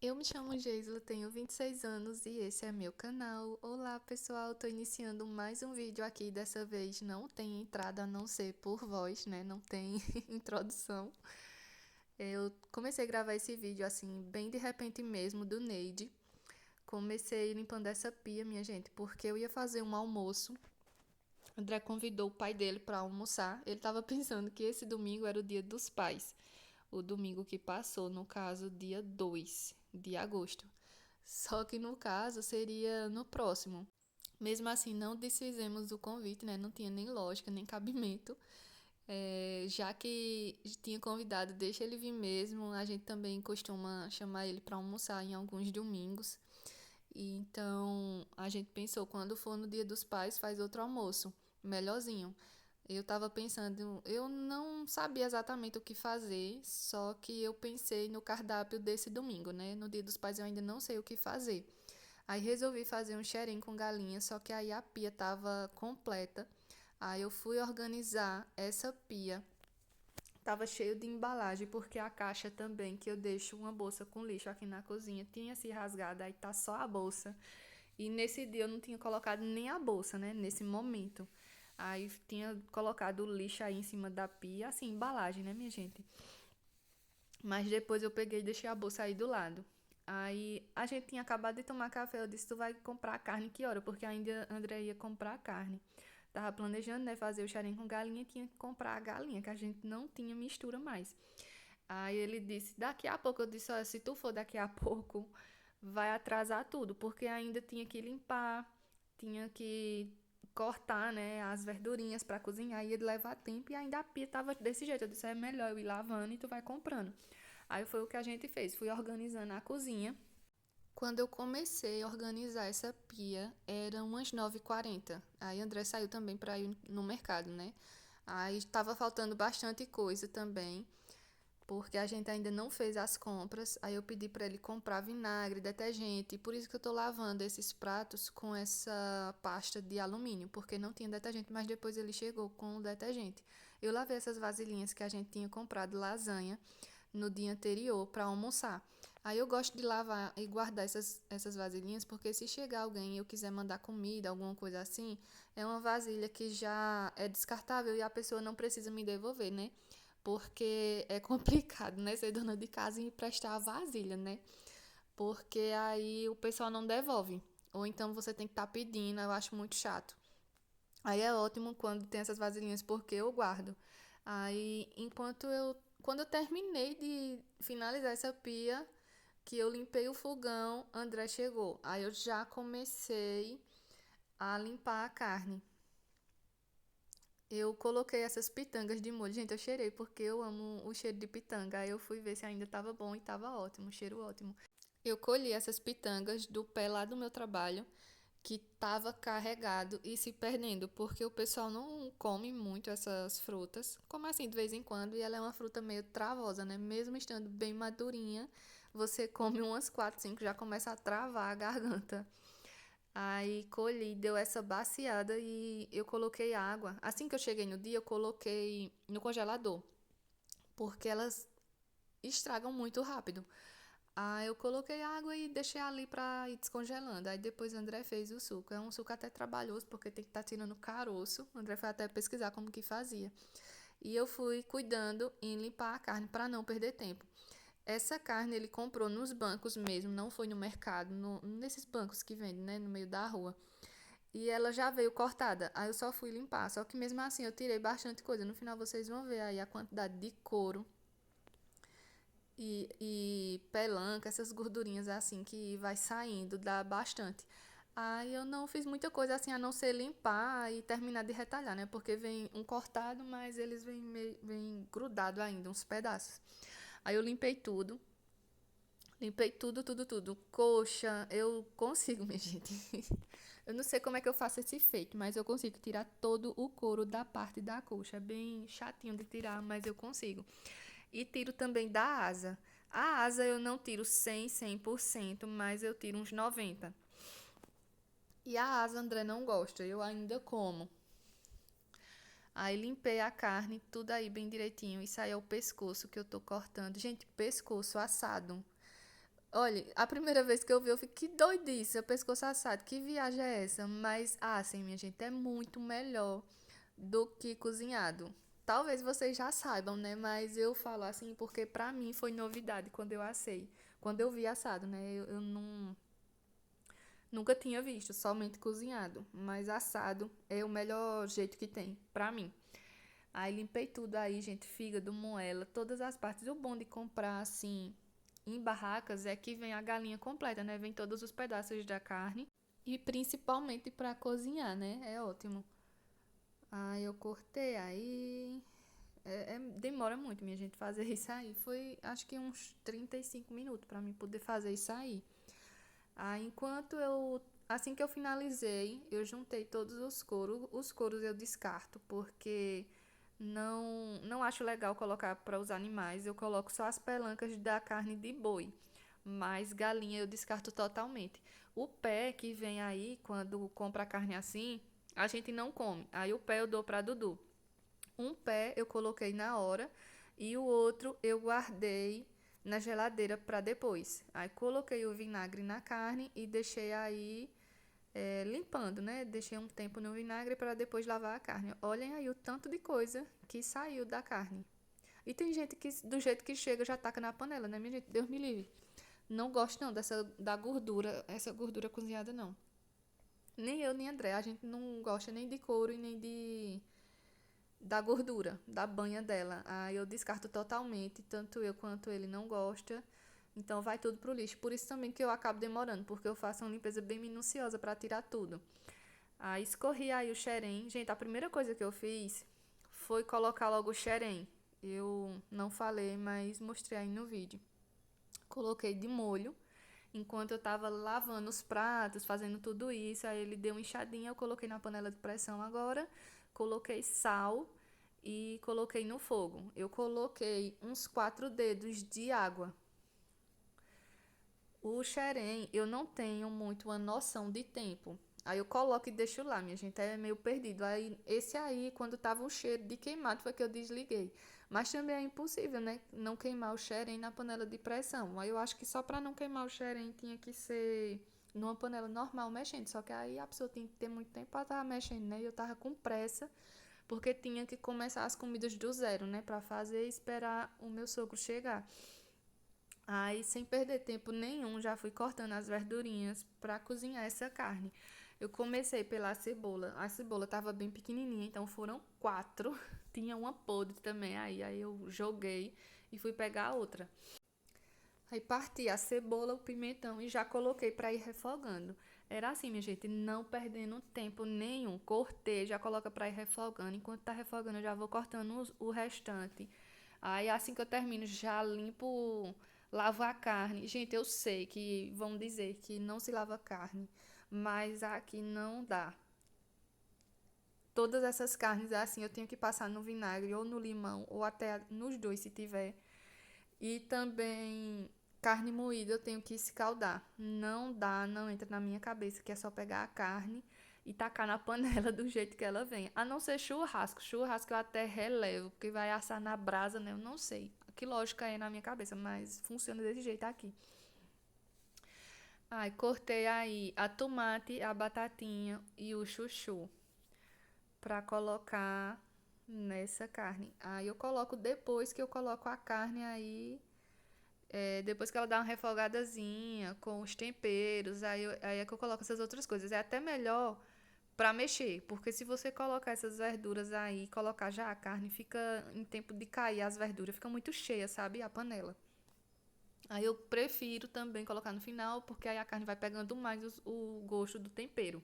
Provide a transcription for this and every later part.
Eu me chamo Geisla, tenho 26 anos e esse é meu canal. Olá pessoal, tô iniciando mais um vídeo aqui. Dessa vez não tem entrada a não ser por voz, né? Não tem introdução. Eu comecei a gravar esse vídeo assim, bem de repente mesmo, do Neide. Comecei limpando essa pia, minha gente, porque eu ia fazer um almoço. André convidou o pai dele para almoçar. Ele estava pensando que esse domingo era o dia dos pais. O domingo que passou, no caso, dia 2 de agosto. Só que no caso seria no próximo. Mesmo assim, não desfizemos o convite, né? Não tinha nem lógica, nem cabimento. Já que tinha convidado, deixa ele vir mesmo. A gente também costuma chamar ele para almoçar em alguns domingos. E então a gente pensou, quando for no Dia dos Pais, faz outro almoço, melhorzinho. Eu tava pensando, eu não sabia exatamente o que fazer, só que eu pensei no cardápio desse domingo, né? No Dia dos Pais eu ainda não sei o que fazer. Aí resolvi fazer um xerém com galinha, só que aí a pia tava completa. Aí eu fui organizar essa pia. Tava cheio de embalagem, porque a caixa também, que eu deixo uma bolsa com lixo aqui na cozinha, tinha se rasgado, aí tá só a bolsa. E nesse dia eu não tinha colocado nem a bolsa, né? Nesse momento. Aí tinha colocado o lixo aí em cima da pia, assim, embalagem, né, minha gente? Mas depois eu peguei e deixei a bolsa aí do lado. Aí a gente tinha acabado de tomar café. Eu disse: Tu vai comprar carne que hora? Porque ainda André ia comprar carne. Tava planejando, né, fazer o xarém com galinha e tinha que comprar a galinha, que a gente não tinha mistura mais. Aí ele disse: Daqui a pouco. Eu disse: Olha, se tu for daqui a pouco, vai atrasar tudo, porque ainda tinha que limpar, tinha que cortar, né, as verdurinhas para cozinhar, ia levar tempo e ainda a pia tava desse jeito. Eu disse: É melhor eu ir lavando e tu vai comprando. Aí foi o que a gente fez, fui organizando a cozinha. Quando eu comecei a organizar essa pia, eram umas 9h40. Aí André saiu também para ir no mercado, né? Aí estava faltando bastante coisa também, porque a gente ainda não fez as compras. Aí eu pedi para ele comprar vinagre, detergente, e por isso que eu tô lavando esses pratos com essa pasta de alumínio, porque não tinha detergente, mas depois ele chegou com o detergente. Eu lavei essas vasilhinhas que a gente tinha comprado lasanha no dia anterior para almoçar. Aí eu gosto de lavar e guardar essas vasilhinhas, porque se chegar alguém e eu quiser mandar comida, alguma coisa assim, é uma vasilha que já é descartável e a pessoa não precisa me devolver, né? Porque é complicado, né? Ser dona de casa e emprestar a vasilha, né? Porque aí o pessoal não devolve. Ou então você tem que estar pedindo, eu acho muito chato. Aí é ótimo quando tem essas vasilhinhas porque eu guardo. Aí, quando eu terminei de finalizar essa pia, que eu limpei o fogão, André chegou. Aí eu já comecei a limpar a carne. Eu coloquei essas pitangas de molho. Gente, eu cheirei porque eu amo o cheiro de pitanga. Aí eu fui ver se ainda tava bom e tava ótimo, cheiro ótimo. Eu colhi essas pitangas do pé lá do meu trabalho, que tava carregado e se perdendo, porque o pessoal não come muito essas frutas, como assim de vez em quando, e ela é uma fruta meio travosa, né? Mesmo estando bem madurinha, você come umas 4, 5, já começa a travar a garganta. Aí colhi, deu essa baciada e eu coloquei água. Assim que eu cheguei no dia, eu coloquei no congelador, porque elas estragam muito rápido. Aí eu coloquei água e deixei ali pra ir descongelando. Aí depois o André fez o suco. É um suco até trabalhoso, porque tem que estar tirando o caroço. O André foi até pesquisar como que fazia. E eu fui cuidando em limpar a carne para não perder tempo. Essa carne ele comprou nos bancos mesmo, não foi no mercado, nesses bancos que vendem, né, no meio da rua. E ela já veio cortada. Aí eu só fui limpar. Só que mesmo assim eu tirei bastante coisa. No final vocês vão ver aí a quantidade de couro e pelanca, essas gordurinhas assim que vai saindo, dá bastante. Aí eu não fiz muita coisa assim a não ser limpar e terminar de retalhar, né? Porque vem um cortado, mas eles vêm grudado ainda, uns pedaços. Aí eu limpei tudo. Limpei tudo, tudo, tudo. Coxa, eu consigo, minha gente. Eu não sei como é que eu faço esse feito, mas eu consigo tirar todo o couro da parte da coxa. É bem chatinho de tirar, mas eu consigo. E tiro também da asa. A asa eu não tiro 100%, mas eu tiro uns 90%. E a asa André não gosta, eu ainda como. Aí limpei a carne, tudo aí bem direitinho. Isso aí é o pescoço que eu tô cortando. Gente, pescoço assado. Olha, a primeira vez que eu vi, eu fiquei, que doidice, pescoço assado, que viagem é essa? Mas, assim, minha gente, é muito melhor do que cozinhado. Talvez vocês já saibam, né? Mas eu falo assim porque pra mim foi novidade quando eu assei. Quando eu vi assado, né? Eu não, nunca tinha visto, somente cozinhado. Mas assado é o melhor jeito que tem, pra mim. Aí limpei tudo aí, gente, fígado, moela, todas as partes. O bom de comprar assim em barracas é que vem a galinha completa, né? Vem todos os pedaços da carne e principalmente para cozinhar, né? É ótimo. Aí eu cortei, aí demora muito, minha gente, fazer isso aí. Foi acho que uns 35 minutos para mim poder fazer isso aí. Aí enquanto eu assim que eu finalizei, eu juntei todos os coros. Os coros eu descarto porque não acho legal colocar para os animais. Eu coloco só as pelancas da carne de boi. Mas galinha eu descarto totalmente. O pé que vem aí, quando compra a carne assim, a gente não come. Aí o pé eu dou para Dudu. Um pé eu coloquei na hora e o outro eu guardei na geladeira para depois. Aí coloquei o vinagre na carne e deixei aí limpando, né? Deixei um tempo no vinagre para depois lavar a carne. Olhem aí o tanto de coisa que saiu da carne. E tem gente que, do jeito que chega, já taca na panela, né, minha gente? Deus me livre. Não gosto não dessa da gordura, essa gordura cozinhada não. Nem eu nem André, a gente não gosta nem de couro e nem de da gordura, da banha dela. Aí eu descarto totalmente, tanto eu quanto ele não gosta. Então vai tudo pro lixo. Por isso também que eu acabo demorando, porque eu faço uma limpeza bem minuciosa para tirar tudo. Aí escorri aí o xerém. Gente, a primeira coisa que eu fiz foi colocar logo o xerém. Eu não falei, mas mostrei aí no vídeo. Coloquei de molho. Enquanto eu tava lavando os pratos, fazendo tudo isso, aí ele deu uma enxadinha, eu coloquei na panela de pressão agora, coloquei sal e coloquei no fogo. Eu coloquei uns 4 dedos de água. O xerém, eu não tenho muito uma noção de tempo. Aí eu coloco e deixo lá, minha gente, é meio perdido. Aí esse aí, quando tava um cheiro de queimado, foi que eu desliguei. Mas também é impossível, né? Não queimar o xerém na panela de pressão. Aí eu acho que só para não queimar o xerém tinha que ser numa panela normal mexendo. Só que aí a pessoa tem que ter muito tempo para estar mexendo, né? E eu tava com pressa, porque tinha que começar as comidas do zero, né? Para fazer e esperar o meu sogro chegar. Aí, sem perder tempo nenhum, já fui cortando as verdurinhas para cozinhar essa carne. Eu comecei pela cebola. A cebola estava bem pequenininha, então foram 4. Tinha uma podre também aí eu joguei e fui pegar a outra. Aí parti a cebola, o pimentão e já coloquei para ir refogando. Era assim, minha gente, não perdendo tempo nenhum. Cortei, já coloca para ir refogando. Enquanto tá refogando, eu já vou cortando o restante. Aí assim que eu termino, já limpo, lavo a carne. Gente, eu sei que vão dizer que não se lava carne, mas aqui não dá. Todas essas carnes assim, eu tenho que passar no vinagre ou no limão ou até nos dois se tiver. E também carne moída eu tenho que escaldar. Não dá, não entra na minha cabeça que é só pegar a carne e tacar na panela do jeito que ela vem. A não ser churrasco. Churrasco eu até relevo, porque vai assar na brasa, né? Eu não sei. Que lógica é na minha cabeça, mas funciona desse jeito aqui. Ai, cortei aí a tomate, a batatinha e o chuchu pra colocar nessa carne. Aí eu coloco depois que eu coloco a carne aí. Depois que ela dá uma refogadazinha com os temperos, aí é que eu coloco essas outras coisas. É até melhor pra mexer, porque se você colocar essas verduras aí, colocar já a carne, fica em tempo de cair as verduras, fica muito cheia, sabe? A panela. Aí eu prefiro também colocar no final, porque aí a carne vai pegando mais o gosto do tempero.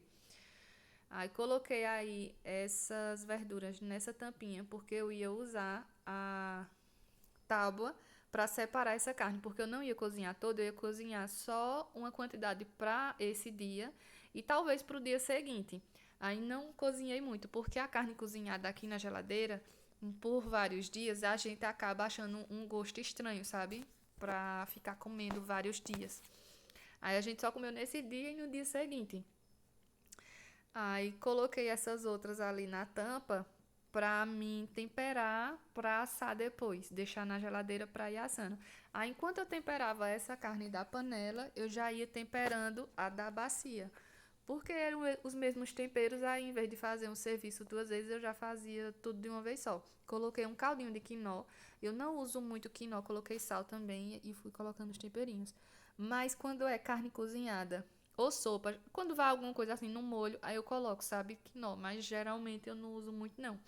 Aí coloquei aí essas verduras nessa tampinha, porque eu ia usar a tábua para separar essa carne, porque eu não ia cozinhar toda, eu ia cozinhar só uma quantidade para esse dia e talvez para o dia seguinte. Aí não cozinhei muito, porque a carne cozinhada aqui na geladeira por vários dias, a gente acaba achando um gosto estranho, sabe? Pra ficar comendo vários dias. Aí a gente só comeu nesse dia e no dia seguinte. Aí coloquei essas outras ali na tampa pra mim temperar pra assar depois, deixar na geladeira pra ir assando. Aí, enquanto eu temperava essa carne da panela, eu já ia temperando a da bacia. Porque eram os mesmos temperos, aí em vez de fazer um serviço duas vezes, eu já fazia tudo de uma vez só. Coloquei um caldinho de quinó. Eu não uso muito quinó, coloquei sal também e fui colocando os temperinhos. Mas quando é carne cozinhada ou sopa, quando vai alguma coisa assim no molho, aí eu coloco, sabe, quinó. Mas geralmente eu não uso muito, não.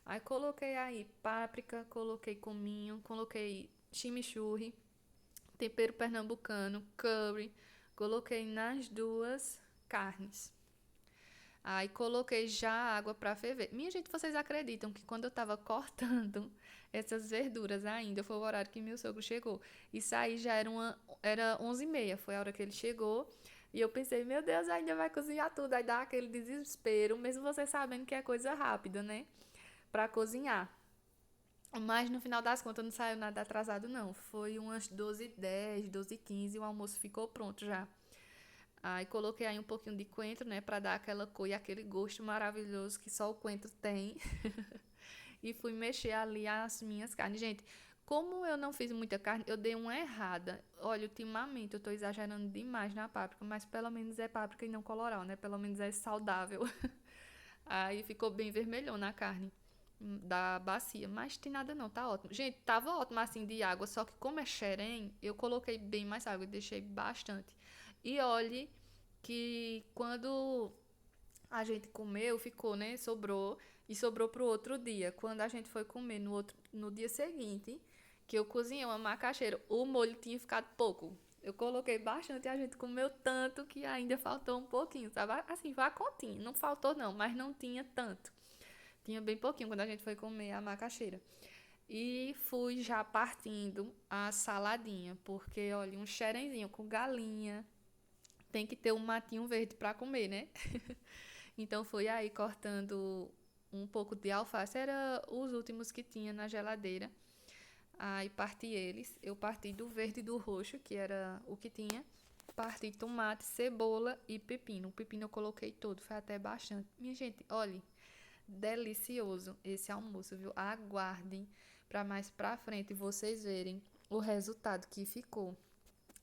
Aí coloquei aí páprica, coloquei cominho, coloquei chimichurri, tempero pernambucano, curry. Coloquei nas duas carnes. Aí coloquei já a água para ferver. Minha gente, vocês acreditam que quando eu tava cortando essas verduras ainda, foi o horário que meu sogro chegou. Isso aí já era 11h30, foi a hora que ele chegou. E eu pensei, meu Deus, ainda vai cozinhar tudo. Aí dá aquele desespero, mesmo você sabendo que é coisa rápida, né? Pra cozinhar. Mas no final das contas não saiu nada atrasado, não. Foi umas 12h10, 12h15 e o almoço ficou pronto já. Aí coloquei aí um pouquinho de coentro, né, pra dar aquela cor e aquele gosto maravilhoso que só o coentro tem. E fui mexer ali as minhas carnes. Gente, como eu não fiz muita carne, eu dei uma errada. Olha, ultimamente eu tô exagerando demais na páprica, mas pelo menos é páprica e não colorau, né? Pelo menos é saudável. Aí ficou bem vermelhona a carne da bacia, mas tem nada não, tá ótimo. Gente, tava ótimo assim de água, só que como é xerém, eu coloquei bem mais água e deixei bastante. E olhe que quando a gente comeu, ficou, né? Sobrou e sobrou pro outro dia. Quando a gente foi comer no dia seguinte, que eu cozinhei uma macaxeira, o molho tinha ficado pouco. Eu coloquei bastante e a gente comeu tanto que ainda faltou um pouquinho, sabe? Assim, vai a continha. Não faltou não, mas não tinha tanto. Tinha bem pouquinho quando a gente foi comer a macaxeira. E fui já partindo a saladinha, porque olha, um xerenzinho com galinha, tem que ter um matinho verde para comer, né? Então fui aí cortando um pouco de alface, era os últimos que tinha na geladeira. Aí parti eles, eu parti do verde e do roxo, que era o que tinha. Parti tomate, cebola e pepino. O pepino eu coloquei todo, foi até bastante. Minha gente, olhe, delicioso esse almoço, viu? Aguardem para mais pra frente vocês verem o resultado que ficou.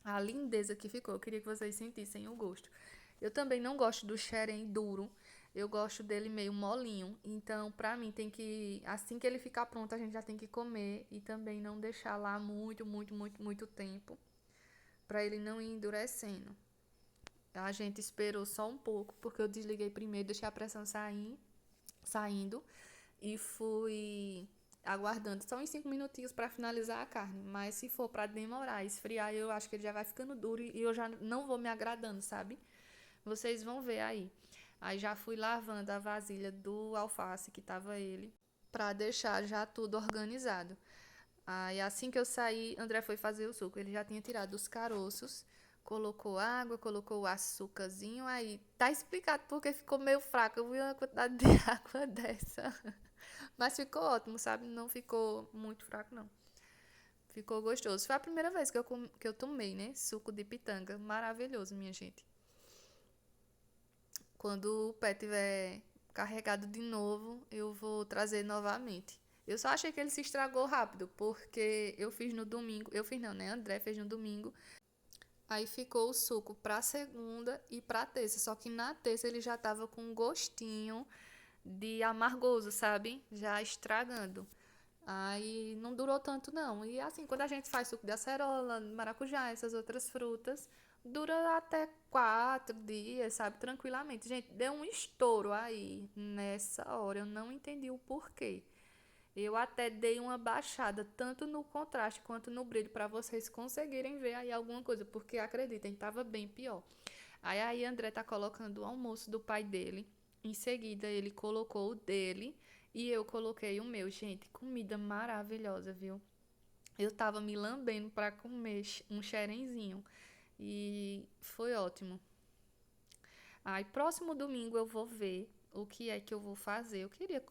A lindeza que ficou. Eu queria que vocês sentissem o gosto. Eu também não gosto do xerém duro. Eu gosto dele meio molinho. Então, pra mim, tem que. Assim que ele ficar pronto, a gente já tem que comer. E também não deixar lá muito, muito, muito, muito tempo. Pra ele não ir endurecendo. A gente esperou só um pouco, porque eu desliguei primeiro, deixei a pressão saindo. E fui aguardando só uns 5 minutinhos para finalizar a carne. Mas se for para demorar, esfriar, eu acho que ele já vai ficando duro e eu já não vou me agradando, sabe? Vocês vão ver aí. Aí já fui lavando a vasilha do alface que tava ele, para deixar já tudo organizado. Aí assim que eu saí, André foi fazer o suco. Ele já tinha tirado os caroços, colocou água, colocou o açúcarzinho. Aí tá explicado porque ficou meio fraco. Eu vi uma quantidade de água dessa. Mas ficou ótimo, sabe? Não ficou muito fraco, não. Ficou gostoso. Foi a primeira vez que eu tomei, né? Suco de pitanga. Maravilhoso, minha gente. Quando o pé tiver carregado de novo, eu vou trazer novamente. Eu só achei que ele se estragou rápido, porque eu fiz no domingo. Eu fiz não, né? André fez no domingo. Aí ficou o suco pra segunda e pra terça. Só que na terça ele já tava com um gostinho de amargoso, sabe? Já estragando. Aí não durou tanto não. E assim, quando a gente faz suco de acerola, maracujá, essas outras frutas, dura até 4 dias, sabe? Tranquilamente. Gente, deu um estouro aí nessa hora. Eu não entendi o porquê. Eu até dei uma baixada tanto no contraste quanto no brilho para vocês conseguirem ver aí alguma coisa, porque acreditem, tava bem pior. Aí André tá colocando o almoço do pai dele. Em seguida ele colocou o dele e eu coloquei o meu. Gente, comida maravilhosa, viu? Eu tava me lambendo para comer um xerenzinho e foi ótimo. Aí próximo domingo eu vou ver o que é que eu vou fazer. Eu queria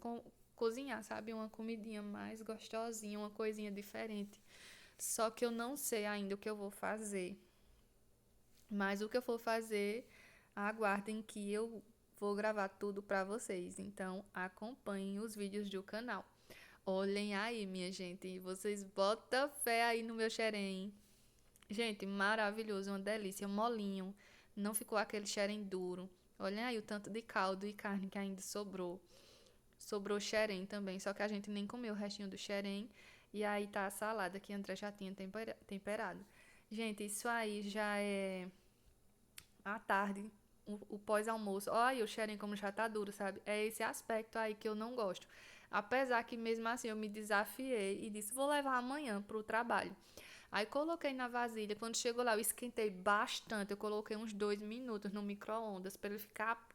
cozinhar, sabe? Uma comidinha mais gostosinha, uma coisinha diferente. Só que eu não sei ainda o que eu vou fazer. Mas o que eu for fazer, aguardem que eu vou gravar tudo pra vocês. Então, acompanhem os vídeos do canal. Olhem aí, minha gente. Vocês botam fé aí no meu xerém. Gente, maravilhoso, uma delícia, molinho. Não ficou aquele xerém duro. Olhem aí o tanto de caldo e carne que ainda sobrou. Sobrou xerém também, só que a gente nem comeu o restinho do xerém. E aí tá a salada que a André já tinha temperado. Gente, isso aí já é à tarde, o pós-almoço. Olha o xerém como já tá duro, sabe? É esse aspecto aí que eu não gosto. Apesar que mesmo assim eu me desafiei e disse, vou levar amanhã pro trabalho. Aí coloquei na vasilha, quando chegou lá eu esquentei bastante, eu coloquei uns 2 minutos no micro-ondas para ele ficar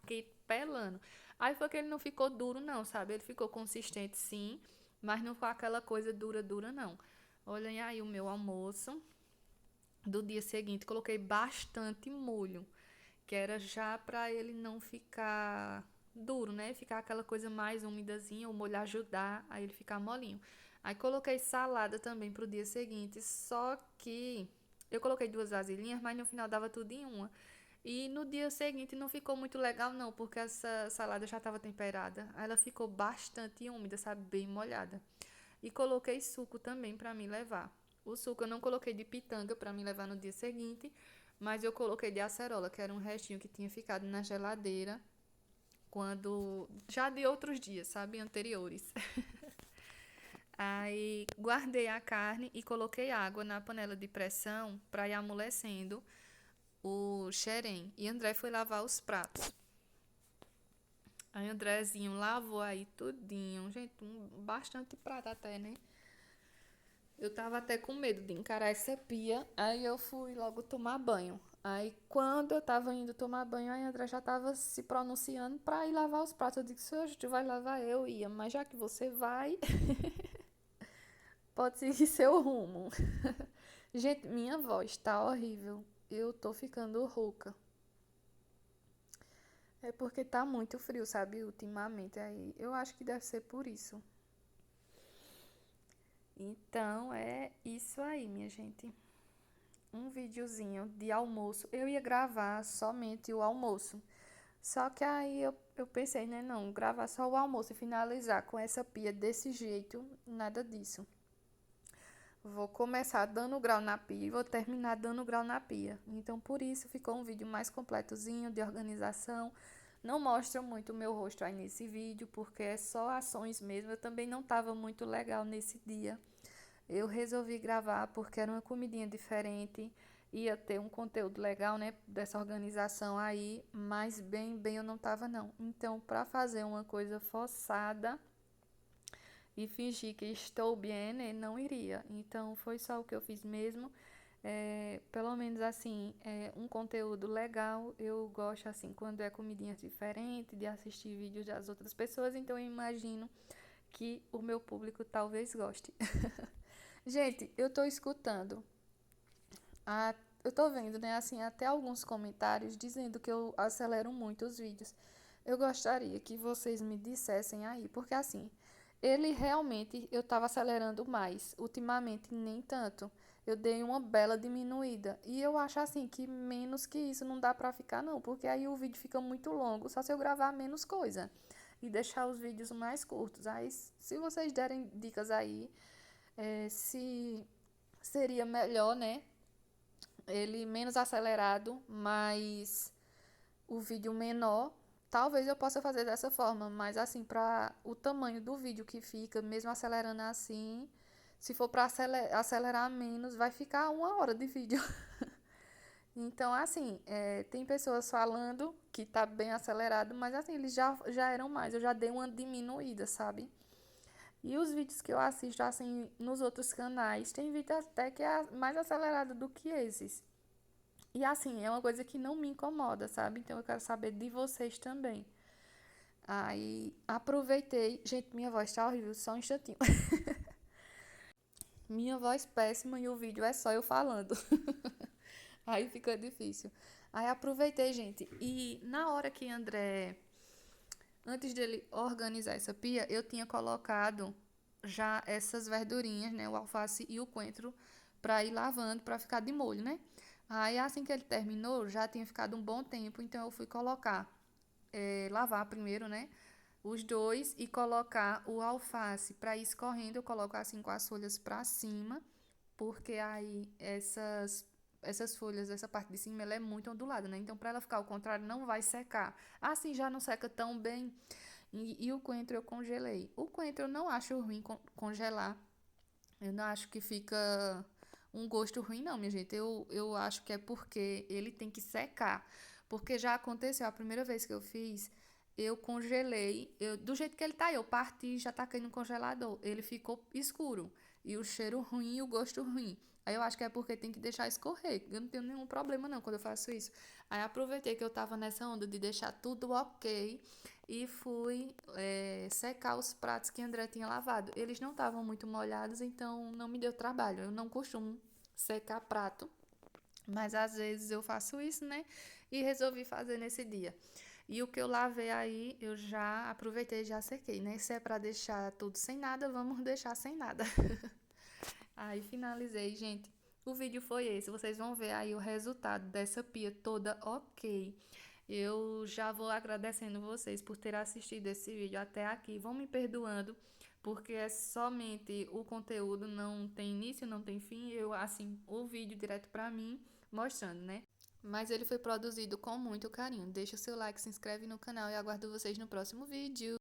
pelando. Aí foi que ele não ficou duro não, sabe? Ele ficou consistente sim, mas não foi aquela coisa dura, dura não. Olhem aí o meu almoço do dia seguinte, coloquei bastante molho, que era já para ele não ficar duro, né? Ficar aquela coisa mais umidazinha, o molho ajudar a ele ficar molinho. Aí coloquei salada também pro dia seguinte, só que eu coloquei 2 vasilhinhas, mas no final dava tudo em uma. E no dia seguinte não ficou muito legal não, porque essa salada já estava temperada. Aí ela ficou bastante úmida, sabe, bem molhada. E coloquei suco também para me levar. O suco eu não coloquei de pitanga para me levar no dia seguinte, mas eu coloquei de acerola, que era um restinho que tinha ficado na geladeira quando já de outros dias, sabe, anteriores. Aí guardei a carne e coloquei água na panela de pressão para ir amolecendo o xerém. E André foi lavar os pratos. Aí Andrezinho lavou aí tudinho. Gente, bastante prato até, né? Eu tava até com medo de encarar essa pia. Aí eu fui logo tomar banho. Aí quando eu tava indo tomar banho, aí André já tava se pronunciando pra ir lavar os pratos. Eu disse, se hoje tu vai lavar, eu ia. Mas já que você vai, pode seguir seu rumo. Gente, minha voz tá horrível. Eu tô ficando rouca. É porque tá muito frio, sabe? Ultimamente aí. Eu acho que deve ser por isso. Então é isso aí, minha gente. Um videozinho de almoço. Eu ia gravar somente o almoço. Só que aí eu pensei, né? Não, gravar só o almoço e finalizar com essa pia desse jeito, nada disso. Vou começar dando grau na pia e vou terminar dando grau na pia. Então, por isso, ficou um vídeo mais completozinho de organização. Não mostra muito o meu rosto aí nesse vídeo, porque é só ações mesmo. Eu também não estava muito legal nesse dia. Eu resolvi gravar porque era uma comidinha diferente. Ia ter um conteúdo legal, né, dessa organização aí. Mas bem eu não estava não. Então, para fazer uma coisa forçada e fingir que estou bem, né, não iria. Então, foi só o que eu fiz mesmo. Pelo menos assim, um conteúdo legal. Eu gosto assim, quando é comidinhas diferentes, de assistir vídeos das outras pessoas. Então, eu imagino que o meu público talvez goste. Gente, eu tô escutando. Eu tô vendo, né, assim, até alguns comentários dizendo que eu acelero muito os vídeos. Eu gostaria que vocês me dissessem aí, porque assim, ele realmente eu tava acelerando mais, ultimamente nem tanto. Eu dei uma bela diminuída. E eu acho assim que menos que isso não dá pra ficar não, porque aí o vídeo fica muito longo, só se eu gravar menos coisa e deixar os vídeos mais curtos. Aí, se vocês derem dicas aí, se seria melhor, né? Ele menos acelerado, mas o vídeo menor. Talvez eu possa fazer dessa forma, mas assim, para o tamanho do vídeo que fica, mesmo acelerando assim, se for para acelerar menos, vai ficar 1 hora de vídeo. Então, assim, tem pessoas falando que tá bem acelerado, mas assim, eles já eram mais, eu já dei uma diminuída, sabe? E os vídeos que eu assisto, assim, nos outros canais, tem vídeo até que é mais acelerado do que esses. E assim, é uma coisa que não me incomoda, sabe? Então eu quero saber de vocês também. Aí aproveitei. Gente, minha voz tá horrível, só um instantinho. Minha voz péssima e o vídeo é só eu falando. Aí fica difícil. Aí aproveitei, gente. E na hora que André, antes dele organizar essa pia, eu tinha colocado já essas verdurinhas, né? O alface e o coentro, pra ir lavando, pra ficar de molho, né? Aí assim que ele terminou, já tinha ficado um bom tempo, então eu fui colocar lavar primeiro, né? Os dois e colocar o alface para ir escorrendo. Eu coloco assim com as folhas para cima, porque aí essas folhas, essa parte de cima, ela é muito ondulada, né? Então, para ela ficar ao contrário, não vai secar. Assim já não seca tão bem. E o coentro eu congelei. O coentro eu não acho ruim congelar. Eu não acho que fica um gosto ruim, não, minha gente. Eu acho que é porque ele tem que secar. Porque já aconteceu, a primeira vez que eu fiz, eu congelei. Do jeito que ele tá, eu parti e já taquei no congelador. Ele ficou escuro. E o cheiro ruim e o gosto ruim. Aí eu acho que é porque tem que deixar escorrer. Eu não tenho nenhum problema, não, quando eu faço isso. Aí aproveitei que eu tava nessa onda de deixar tudo ok e fui secar os pratos que André tinha lavado. Eles não estavam muito molhados, então não me deu trabalho. Eu não costumo secar prato, mas às vezes eu faço isso, né? E resolvi fazer nesse dia. E o que eu lavei aí, eu já aproveitei e já sequei, né? Se é para deixar tudo sem nada, vamos deixar sem nada. Aí finalizei, gente. O vídeo foi esse. Vocês vão ver aí o resultado dessa pia toda ok. Eu já vou agradecendo vocês por ter assistido esse vídeo até aqui. Vão me perdoando, porque é somente o conteúdo, não tem início, não tem fim. Eu, assim, o vídeo direto pra mim, mostrando, né? Mas ele foi produzido com muito carinho. Deixa o seu like, se inscreve no canal e aguardo vocês no próximo vídeo.